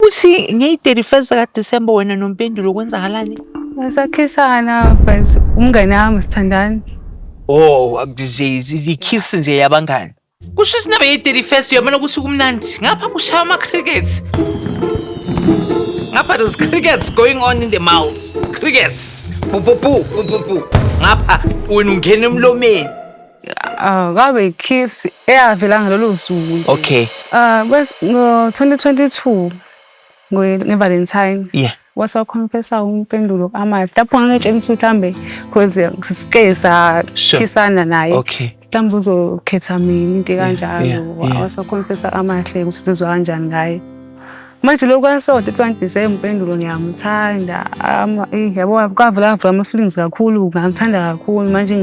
ukuthi ngeyi-31st ka-December wena noMpendulo kwenzakalani? Sakhishana but umngane wami sithandani. Oh, likhisi nje yabangani. Kusho ukuthi nabe yi-31st uyabona ukuthi kumnandi. Ngapha kushaya ama-crickets. Ngapha there's crickets going on in the mouth. Crickets. Bu bu bu bu bu bu. Ngapha wena ungena emlomeni. Ngabe ikiss eyavela ngalolu suku. Okay. Ngo-2022 nge-Valentine. Yeah. Wasakhomphesa uMpendulo amahle. Lapho ngangitshela ukuthi mhlambe cause sike sakhisana naye. Okay. Mhlambe uzokhetha mina into kanjalo. Wasakhomphesa amahle ukuthi uzwa kanjani ngaye. Manje lokho kwasoda 20 December uMpendulo ngiyamthanda. Yabo kwavela ama feelings kakhulu, ngamthanda kakhulu manje